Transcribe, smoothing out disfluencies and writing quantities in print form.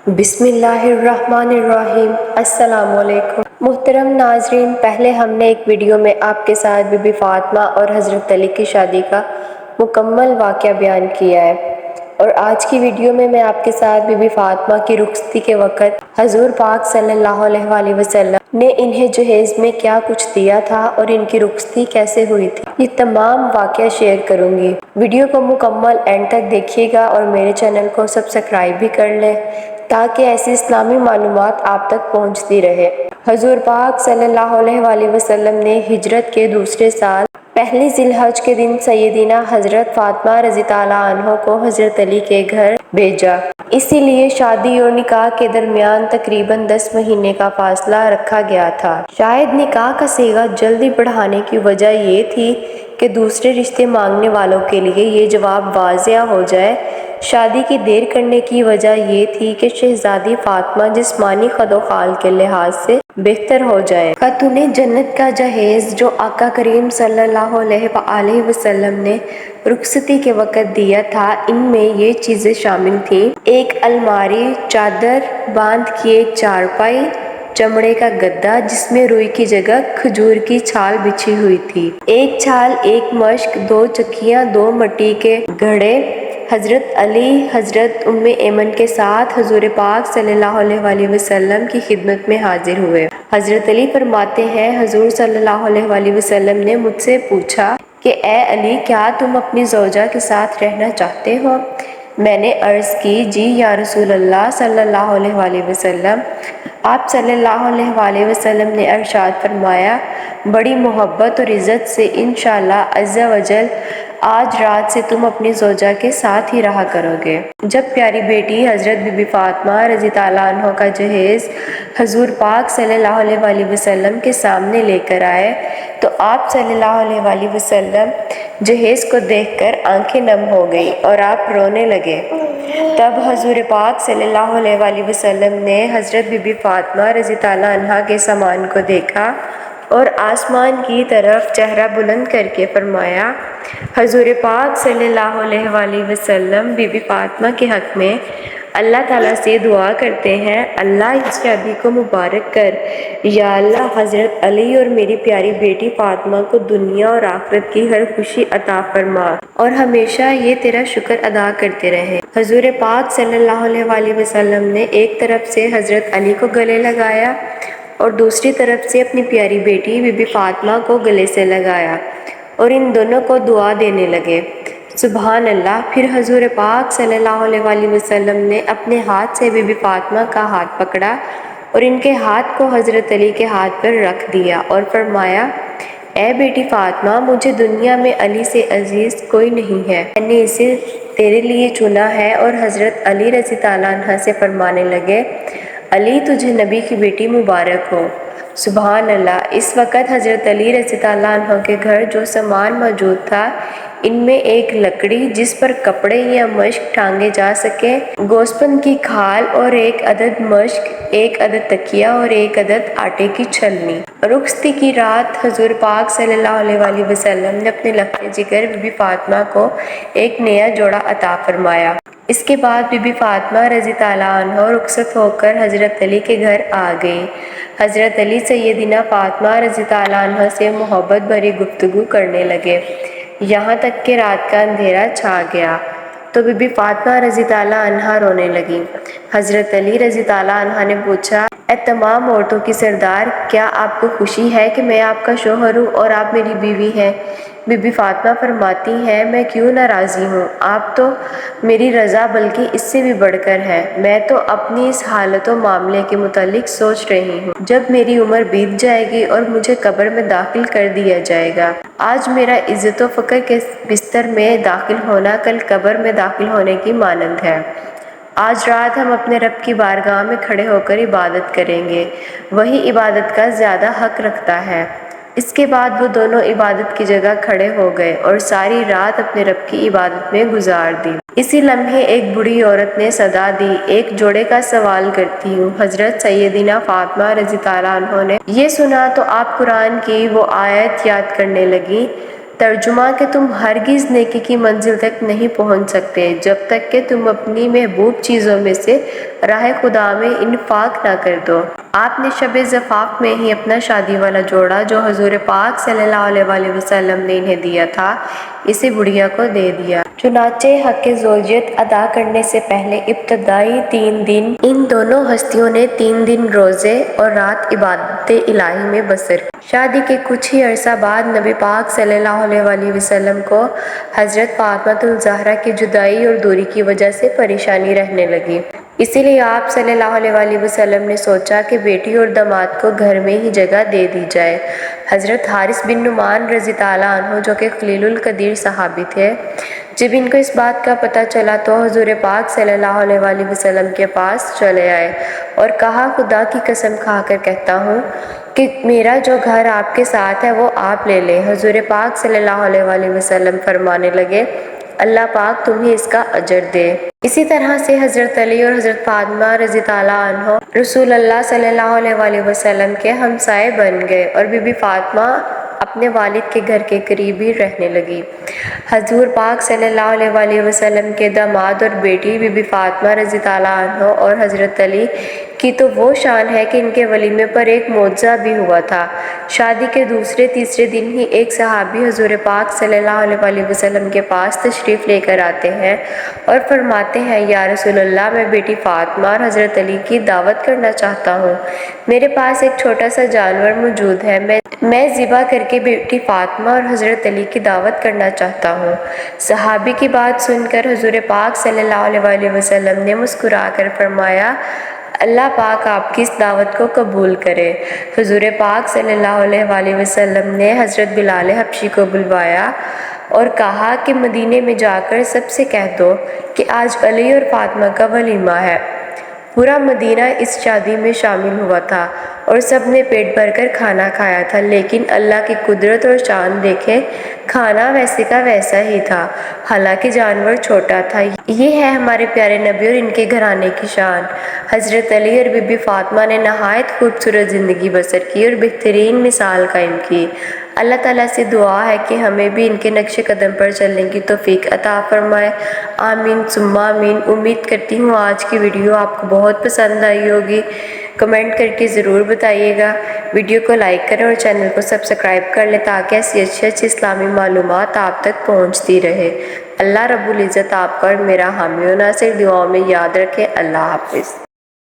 بسم اللہ الرحمن الرحیم۔ السلام علیکم محترم ناظرین، پہلے ہم نے ایک ویڈیو میں آپ کے ساتھ بی بی فاطمہ اور حضرت علی کی شادی کا مکمل واقعہ بیان کیا ہے، اور آج کی ویڈیو میں آپ کے ساتھ بی بی فاطمہ کی رخصتی کے وقت حضور پاک صلی اللہ علیہ وآلہ وسلم نے انہیں جہیز میں کیا کچھ دیا تھا اور ان کی رخصتی کیسے ہوئی تھی، یہ تمام واقعہ شیئر کروں گی۔ ویڈیو کو مکمل اینڈ تک دیکھیے گا اور میرے چینل کو سبسکرائب بھی کر لیں تاکہ ایسی اسلامی معلومات آپ تک پہنچتی رہے۔ حضور پاک صلی اللہ علیہ وآلہ وسلم نے ہجرت کے دوسرے سال پہلی ذی الحج کے دن سیدینہ حضرت فاطمہ رضی اللہ عنہ کو حضرت علی کے گھر بھیجا۔ اسی لیے شادی اور نکاح کے درمیان تقریباً 10 مہینے کا فاصلہ رکھا گیا تھا۔ شاید نکاح کا صیغہ جلدی بڑھانے کی وجہ یہ تھی کہ دوسرے رشتے مانگنے والوں کے لیے یہ جواب واضح ہو جائے۔ شادی کی دیر کرنے کی وجہ یہ تھی کہ شہزادی فاطمہ جسمانی خد و خال کے لحاظ سے بہتر ہو جائیں۔ خاتون جنت کا جہیز جو آقا کریم صلی اللہ علیہ وآلہ وسلم نے رخصتی کے وقت دیا تھا، ان میں یہ چیزیں شامل تھیں: ایک الماری، چادر باندھ کی ایک چارپائی، چمڑے کا گدا جس میں روئی کی جگہ کھجور کی چھال بچھی ہوئی تھی، ایک چھال، ایک مشک، 2 چکیاں، 2 مٹی کے گھڑے۔ حضرت علی حضرت ام ایمن کے ساتھ حضور پاک صلی اللہ علیہ وآلہ وسلم کی خدمت میں حاضر ہوئے۔ حضرت علی فرماتے ہیں، حضور صلی اللہ علیہ وآلہ وسلم نے مجھ سے پوچھا کہ اے علی، کیا تم اپنی زوجہ کے ساتھ رہنا چاہتے ہو؟ میں نے عرض کی، جی یا رسول اللہ صلی اللہ علیہ وآلہ وسلم۔ آپ صلی اللہ علیہ وآلہ وسلم نے ارشاد فرمایا، بڑی محبت اور عزت سے انشاءاللہ عز و جل آج رات سے تم اپنی زوجہ کے ساتھ ہی رہا کرو گے۔ جب پیاری بیٹی حضرت بی بی فاطمہ رضی اللہ عنہ کا جہیز حضور پاک صلی اللہ علیہ وآلہ وسلم کے سامنے لے کر آئے تو آپ صلی اللہ علیہ وآلہ وسلم جہیز کو دیکھ کر آنکھیں نم ہو گئیں اور آپ رونے لگے۔ تب حضور پاک صلی اللہ علیہ وآلہ وسلم نے حضرت بی بی فاطمہ رضی اللہ عنہا کے سامان کو دیکھا اور آسمان کی طرف چہرہ بلند کر کے فرمایا، حضور پاک صلی اللہ علیہ وآلہ وسلم بی بی فاطمہ کے حق میں اللہ تعالیٰ سے دعا کرتے ہیں، اللہ اس شادی کو مبارک کر، یا اللہ حضرت علی اور میری پیاری بیٹی فاطمہ کو دنیا اور آخرت کی ہر خوشی عطا فرما اور ہمیشہ یہ تیرا شکر ادا کرتے رہیں۔ حضور پاک صلی اللہ علیہ وآلہ وسلم نے ایک طرف سے حضرت علی کو گلے لگایا اور دوسری طرف سے اپنی پیاری بیٹی بی بی فاطمہ کو گلے سے لگایا اور ان دونوں کو دعا دینے لگے۔ سبحان اللہ۔ پھر حضور پاک صلی اللہ علیہ وآلہ وسلم نے اپنے ہاتھ سے بی بی فاطمہ کا ہاتھ پکڑا اور ان کے ہاتھ کو حضرت علی کے ہاتھ پر رکھ دیا اور فرمایا، اے بیٹی فاطمہ، مجھے دنیا میں علی سے عزیز کوئی نہیں ہے، میں نے اسے تیرے لیے چنا ہے۔ اور حضرت علی رضی اللہ عنہ سے فرمانے لگے، علی تجھے نبی کی بیٹی مبارک ہو۔ سبحان اللہ۔ اس وقت حضرت علی رضی اللہ عنہ کے گھر جو سامان موجود تھا، ان میں ایک لکڑی جس پر کپڑے یا مشک ٹانگے جا سکیں، گوسپند کی کھال اور 1 عدد مشک، 1 عدد تکیہ اور 1 عدد آٹے کی چھلنی۔ رخصتی کی رات حضور پاک صلی اللہ علیہ وآلہ وسلم نے اپنے لخت جگر بی بی فاطمہ کو ایک نیا جوڑا عطا فرمایا۔ اس کے بعد بی بی فاطمہ رضی اللہ عنہ رخصت ہو کر حضرت علی کے گھر آ گئی۔ حضرت علی سیدینہ فاطمہ رضی اللہ عنہ سے محبت بھری گفتگو کرنے لگے، یہاں تک کہ رات کا اندھیرا چھا گیا تو بی بی فاطمہ رضی اللہ عنہ رونے لگیں۔ حضرت علی رضی اللہ عنہ نے پوچھا، اے تمام عورتوں کی سردار، کیا آپ کو خوشی ہے کہ میں آپ کا شوہر ہوں اور آپ میری بیوی ہیں؟ بی بی فاطمہ فرماتی ہیں، میں کیوں نہ راضی ہوں، آپ تو میری رضا بلکہ اس سے بھی بڑھ کر ہے۔ میں تو اپنی اس حالت و معاملے کے متعلق سوچ رہی ہوں، جب میری عمر بیت جائے گی اور مجھے قبر میں داخل کر دیا جائے گا۔ آج میرا عزت و فخر کے بستر میں داخل ہونا کل قبر میں داخل ہونے کی مانند ہے۔ آج رات ہم اپنے رب کی بارگاہ میں کھڑے ہو کر عبادت کریں گے، وہی عبادت کا زیادہ حق رکھتا ہے۔ اس کے بعد وہ دونوں عبادت کی جگہ کھڑے ہو گئے اور ساری رات اپنے رب کی عبادت میں گزار دی۔ اسی لمحے ایک بوڑھی عورت نے صدا دی، ایک جوڑے کا سوال کرتی ہوں۔ حضرت سیدینہ فاطمہ رضی اللہ عنہ نے یہ سنا تو آپ قرآن کی وہ آیت یاد کرنے لگیں، ترجمہ کہ تم ہرگز نیکی کی منزل تک نہیں پہنچ سکتے جب تک کہ تم اپنی محبوب چیزوں میں سے راہ خدا میں انفاق نہ کر دو۔ آپ نے شب زفاف میں ہی اپنا شادی والا جوڑا جو حضور پاک صلی اللہ علیہ وسلم نے انہیں دیا تھا، اسے بڑھیا کو دے دیا۔ چنانچہ حق زوجیت ادا کرنے سے پہلے ابتدائی 3 دن ان دونوں ہستیوں نے 3 دن روزے اور رات عبادت الہی میں بسر کی۔ شادی کے کچھ ہی عرصہ بعد نبی پاک صلی اللہ علیہ وسلم کو حضرت فاطمہ الزہرا کی جدائی اور دوری کی وجہ سے پریشانی رہنے لگی۔ اسی لیے آپ صلی اللہ علیہ وسلم نے سوچا کہ بیٹی اور داماد کو گھر میں ہی جگہ دے دی جائے۔ حضرت حارث بن نعمان رضی اللہ عنہ جو کہ خلیل القدیر صحابی تھے، جب ان کو اس بات کا پتہ چلا تو حضور پاک صلی اللہ علیہ وسلم کے پاس چلے آئے اور کہا، خدا کی قسم کھا کر کہتا ہوں کہ میرا جو گھر آپ کے ساتھ ہے وہ آپ لے لیں۔ حضور پاک صلی اللہ علیہ وسلم فرمانے لگے، اللہ پاک تمہیں اس کا اجر دے۔ اسی طرح سے حضرت علی اور حضرت فاطمہ رضی اللہ عنہ رسول اللہ صلی اللہ علیہ وسلم کے ہمسائے بن گئے اور بی بی فاطمہ اپنے والد کے گھر کے قریب ہی رہنے لگی۔ حضور پاک صلی اللہ علیہ وسلم کے داماد اور بیٹی بی بی فاطمہ رضی اللہ عنہ اور حضرت علی کی تو وہ شان ہے کہ ان کے ولیمے پر ایک معجزہ بھی ہوا تھا۔ شادی کے دوسرے تیسرے دن ہی ایک صحابی حضور پاک صلی اللہ علیہ وسلم کے پاس تشریف لے کر آتے ہیں اور فرماتے ہیں، یا رسول اللہ، میں بیٹی فاطمہ اور حضرت علی کی دعوت کرنا چاہتا ہوں۔ میرے پاس ایک چھوٹا سا جانور موجود ہے، میں ذبح کر کے بیٹی فاطمہ اور حضرت علی کی دعوت کرنا چاہتا ہوں۔ صحابی کی بات سن کر حضور پاک صلی اللہ علیہ وسلم نے مسکرا کر فرمایا، اللہ پاک آپ کی اس دعوت کو قبول کرے۔ حضور پاک صلی اللہ علیہ وسلم نے حضرت بلال حبشی کو بلوایا اور کہا کہ مدینے میں جا کر سب سے کہہ دو کہ آج علی اور فاطمہ کا ولیمہ ہے۔ پورا مدینہ اس شادی میں شامل ہوا تھا اور سب نے پیٹ بھر کر کھانا کھایا تھا، لیکن اللہ کی قدرت اور شان دیکھیں، کھانا ویسے کا ویسا ہی تھا، حالانکہ جانور چھوٹا تھا۔ یہ ہے ہمارے پیارے نبی اور ان کے گھرانے کی شان۔ حضرت علی اور بی بی فاطمہ نے نہایت خوبصورت زندگی بسر کی اور بہترین مثال قائم کی۔ اللہ تعالیٰ سے دعا ہے کہ ہمیں بھی ان کے نقش قدم پر چلنے کی توفیق عطا فرمائے، آمین ثم آمین۔ امید کرتی ہوں آج کی ویڈیو آپ کو بہت پسند آئی ہوگی۔ کمنٹ کر کے ضرور بتائیے گا۔ ویڈیو کو لائک کریں اور چینل کو سبسکرائب کر لیں تاکہ ایسی اچھی اسلامی معلومات آپ تک پہنچتی رہے۔ اللہ رب العزت آپ کا اور میرا حامی و ناصر دعاؤں میں یاد رکھے۔ اللہ حافظ۔